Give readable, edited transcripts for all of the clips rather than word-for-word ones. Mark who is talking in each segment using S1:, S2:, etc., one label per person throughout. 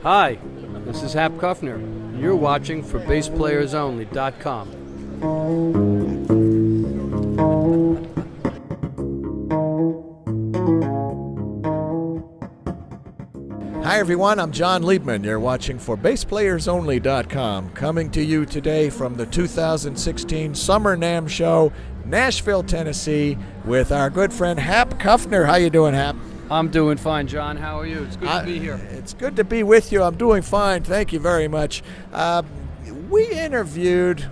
S1: Hi, this is Hap Kuffner. You're watching for BassPlayersOnly.com.
S2: Hi everyone, I'm John Liebman. You're watching for BassPlayersOnly.com, coming to you today from the 2016 Summer NAMM Show, Nashville, Tennessee, with our good friend Hap Kuffner. How you doing, Hap?
S1: I'm doing fine, John. How are you? It's good to be here.
S2: It's good to be with you. I'm doing fine. Thank you very much. I interviewed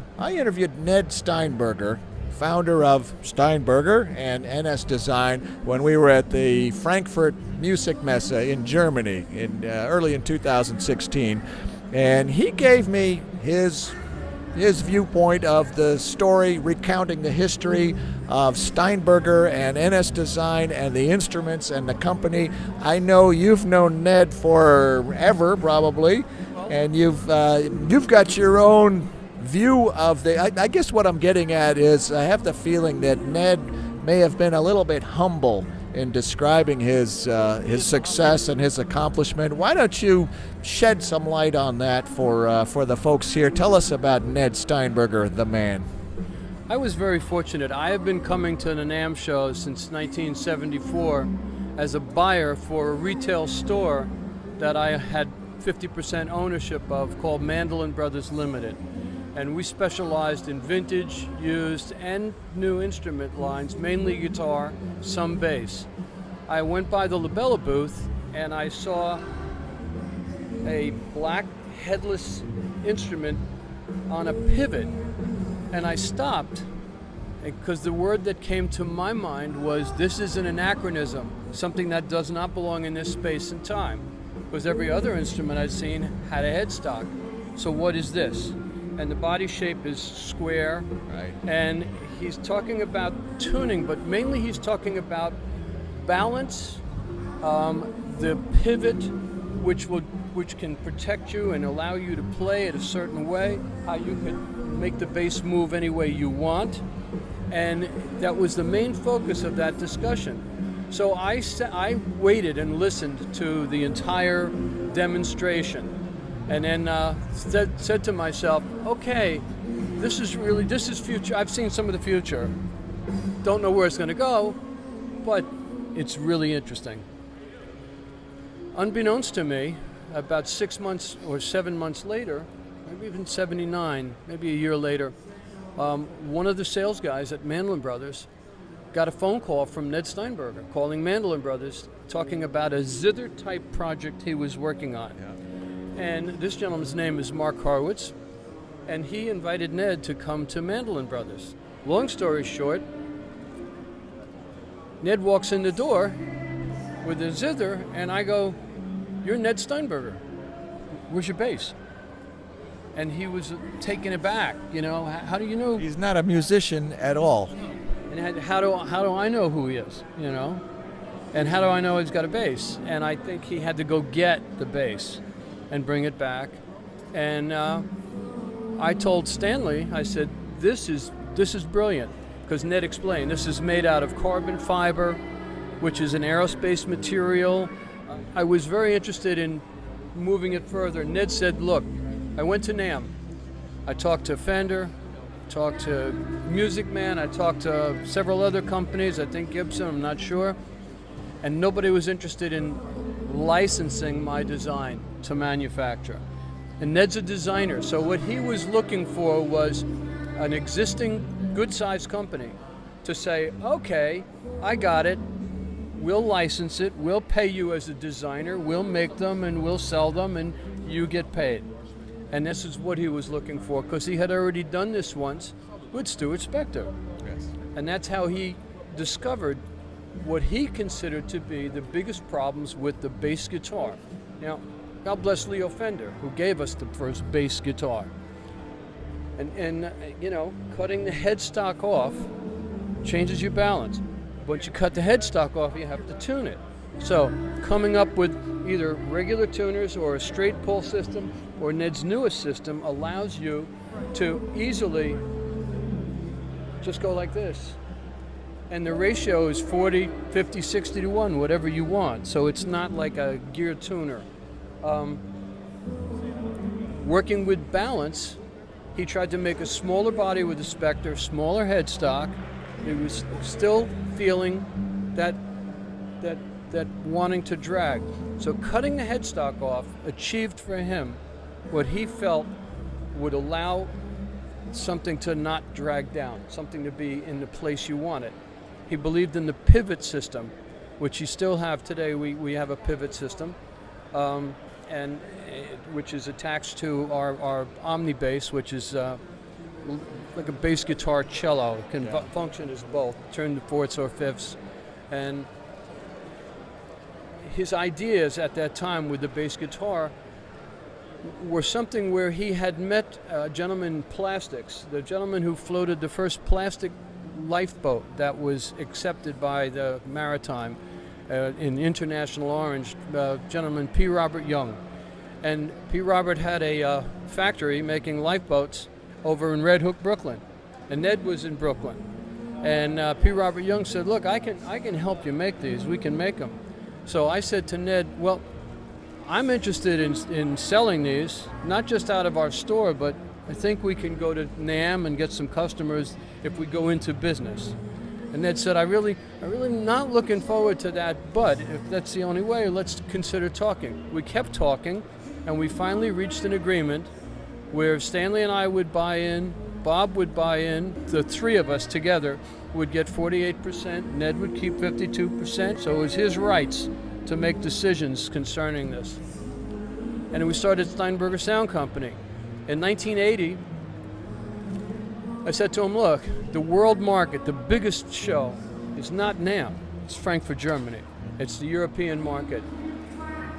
S2: Ned Steinberger, founder of Steinberger and NS Design, when we were at the Frankfurt Music Messe in Germany early in 2016, and he gave me his viewpoint of the story, recounting the history of Steinberger and NS Design and the instruments and the company. I know you've known Ned forever, probably, and you've got your own view of I guess what I'm getting at is I have the feeling that Ned may have been a little bit humble in describing his success and his accomplishment. Why don't you shed some light on that for the folks here? Tell us about Ned Steinberger, the man.
S1: I was very fortunate. I have been coming to the NAMM show since 1974 as a buyer for a retail store that I had 50% ownership of called Mandolin Brothers Limited. And we specialized in vintage, used, and new instrument lines, mainly guitar, some bass. I went by the Labella booth and I saw a black headless instrument on a pivot, and I stopped because the word that came to my mind was, this is an anachronism, something that does not belong in this space and time, because every other instrument I'd seen had a headstock. So what is this? And the body shape is square,
S2: right.
S1: And he's talking about tuning, but mainly he's talking about balance, the pivot, which can protect you and allow you to play it a certain way, how you can make the bass move any way you want, and that was the main focus of that discussion. So I waited and listened to the entire demonstration. And then said to myself, okay, this is future. I've seen some of the future. Don't know where it's going to go, but it's really interesting. Unbeknownst to me, about 6 months or 7 months later, maybe even 79, maybe a year later, one of the sales guys at Mandolin Brothers got a phone call from Ned Steinberger calling Mandolin Brothers, talking about a zither-type project he was working on.
S2: Yeah.
S1: And this gentleman's name is Mark Harwitz, and he invited Ned to come to Mandolin Brothers. Long story short, Ned walks in the door with a zither, and I go, "You're Ned Steinberger. Where's your bass?" And he was taken aback. How do you know?
S2: He's not a musician at all.
S1: And how do I know who he is? And how do I know he's got a bass? And I think he had to go get the bass and bring it back. And I told Stanley, I said, this is brilliant, because Ned explained, this is made out of carbon fiber, which is an aerospace material. I was very interested in moving it further. Ned said, look, I went to NAMM. I talked to Fender, talked to Music Man, I talked to several other companies, I think Gibson, I'm not sure, and nobody was interested in licensing my design to manufacture. And Ned's a designer, so what he was looking for was an existing good-sized company to say, okay, I got it, we'll license it, we'll pay you as a designer, we'll make them and we'll sell them and you get paid. And this is what he was looking for, because he had already done this once with Stuart Spector.
S2: Yes.
S1: And that's how he discovered what he considered to be the biggest problems with the bass guitar. Now, God bless Leo Fender, who gave us the first bass guitar. And cutting the headstock off changes your balance. Once you cut the headstock off, you have to tune it. So, coming up with either regular tuners or a straight pull system or Ned's newest system allows you to easily just go like this. And the ratio is 40, 50, 60 to 1, whatever you want. So it's not like a gear tuner. working with balance, he tried to make a smaller body with a Spectre, smaller headstock. He was still feeling that wanting to drag. So cutting the headstock off achieved for him what he felt would allow something to not drag down, something to be in the place you want it. He believed in the pivot system, which you still have today. We have a pivot system, which is attached to our Omni bass, which is like a bass guitar cello. It can function as both, turn to fourths or fifths. And his ideas at that time with the bass guitar were something where he had met a gentleman in plastics, the gentleman who floated the first plastic lifeboat that was accepted by the maritime in International Orange, gentleman P. Robert Young. And P. Robert had a factory making lifeboats over in Red Hook, Brooklyn. And Ned was in Brooklyn. And P. Robert Young said, look, I can help you make these. We can make them. So I said to Ned, well, I'm interested in selling these, not just out of our store, but I think we can go to NAMM and get some customers if we go into business. And Ned said, I really not looking forward to that, but if that's the only way, let's consider talking. We kept talking, and we finally reached an agreement where Stanley and I would buy in, Bob would buy in, the three of us together would get 48%, Ned would keep 52%, so it was his rights to make decisions concerning this. And we started Steinberger Sound Company. In 1980, I said to him, look, the world market, the biggest show, is not NAMM, it's Frankfurt, Germany. It's the European market.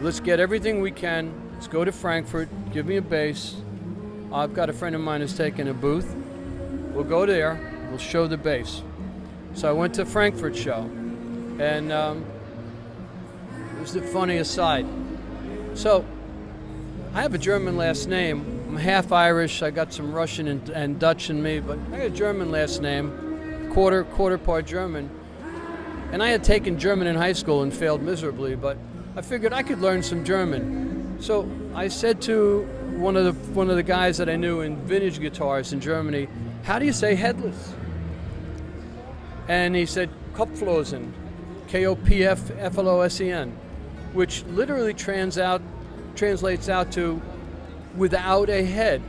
S1: Let's get everything we can, let's go to Frankfurt, give me a bass. I've got a friend of mine who's taking a booth. We'll go there, we'll show the bass. So I went to Frankfurt show, and it was the funny aside. So I have a German last name. I'm half Irish. I got some Russian and Dutch in me, but I got a German last name, quarter part German. And I had taken German in high school and failed miserably, but I figured I could learn some German. So I said to one of the guys that I knew in vintage guitars in Germany, how do you say headless? And he said Kopflosen, Kopflosen, which literally translates out to without a head.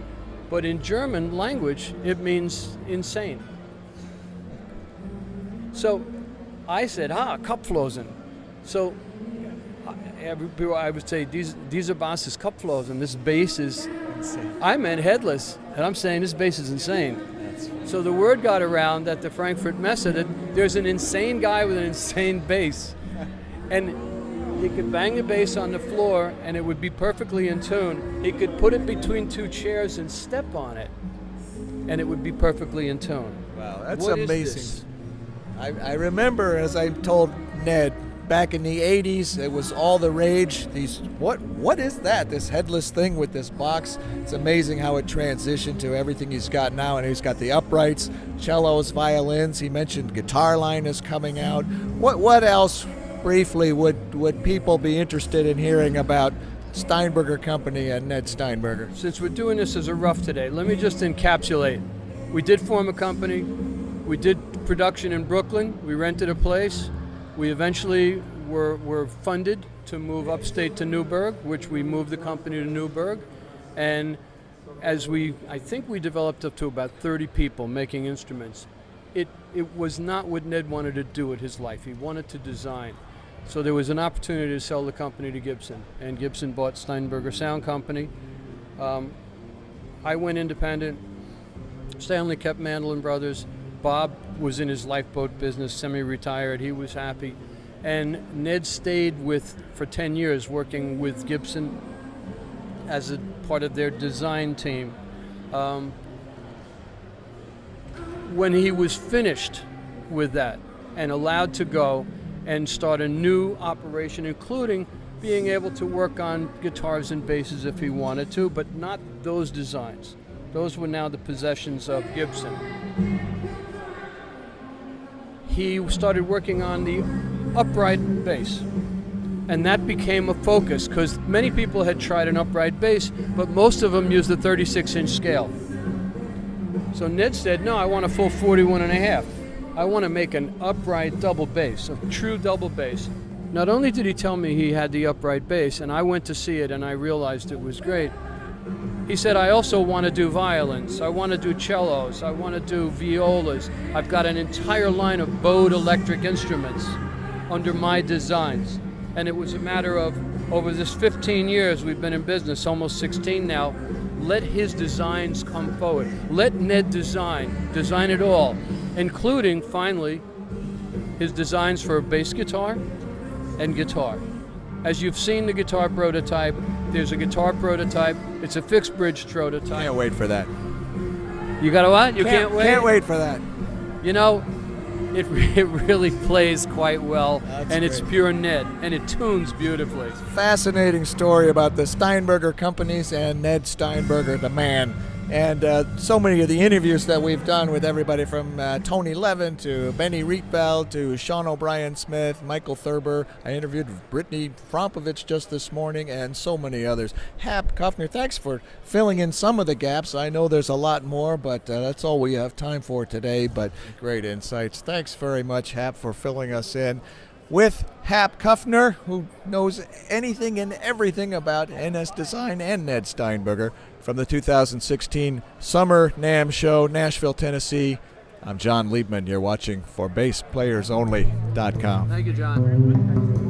S1: But in German language, it means insane. So I said, Kopflosen. So I would say, dieser Bass ist Kopflosen, this bass is insane. I meant headless, and I'm saying this bass is insane. So the word got around at the Frankfurt Messe that there's an insane guy with an insane bass. And he could bang the bass on the floor and it would be perfectly in tune. He could put it between two chairs and step on it, and it would be perfectly in tune.
S2: Wow, that's
S1: What
S2: amazing.
S1: is this?
S2: I remember, as I told Ned, back in the 80s, it was all the rage. What is that, this headless thing with this box? It's amazing how it transitioned to everything he's got now, and he's got the uprights, cellos, violins. He mentioned guitar line is coming out. What else, briefly, would people be interested in hearing about Steinberger Company and Ned Steinberger?
S1: Since we're doing this as a rough today, let me just encapsulate. We did form a company. We did production in Brooklyn. We rented a place. We eventually were funded to move upstate to Newburgh, which we moved the company to Newburgh. And I think we developed up to about 30 people making instruments. It was not what Ned wanted to do with his life. He wanted to design. So there was an opportunity to sell the company to Gibson, and Gibson bought Steinberger Sound Company. I went independent. Stanley kept Mandel Brothers. Bob was in his lifeboat business, semi-retired. He was happy. And Ned stayed for 10 years working with Gibson as a part of their design team. When he was finished with that and allowed to go and start a new operation, including being able to work on guitars and basses if he wanted to, but not those designs. Those were now the possessions of Gibson. He started working on the upright bass. And that became a focus because many people had tried an upright bass, but most of them used the 36-inch scale. So Ned said, no, I want a full 41.5. I want to make an upright double bass, a true double bass. Not only did he tell me he had the upright bass, and I went to see it and I realized it was great, he said, I also want to do violins, I want to do cellos, I want to do violas. I've got an entire line of bowed electric instruments under my designs. And it was a matter of, over this 15 years we've been in business, almost 16 now, let his designs come forward. Let Ned design it all, including, finally, his designs for a bass guitar and guitar. As you've seen the guitar prototype, there's a guitar prototype. It's a fixed bridge prototype.
S2: Can't wait for that.
S1: You got a what? You can't wait?
S2: Can't wait for that.
S1: You know, it really plays quite well.
S2: That's
S1: and it's
S2: great.
S1: pure Ned, and it tunes beautifully.
S2: Fascinating story about the Steinberger companies and Ned Steinberger, the man. And so many of the interviews that we've done with everybody from Tony Levin to Benny Rietveld to Sean O'Brien Smith, Michael Thurber. I interviewed Brittany Frompovich just this morning and so many others. Hap Kuffner, thanks for filling in some of the gaps. I know there's a lot more, but that's all we have time for today. But great insights. Thanks very much, Hap, for filling us in with Hap Kuffner, who knows anything and everything about NS Design and Ned Steinberger. From the 2016 Summer NAMM Show, Nashville, Tennessee, I'm John Liebman. You're watching for BassPlayersOnly.com.
S1: Thank you, John.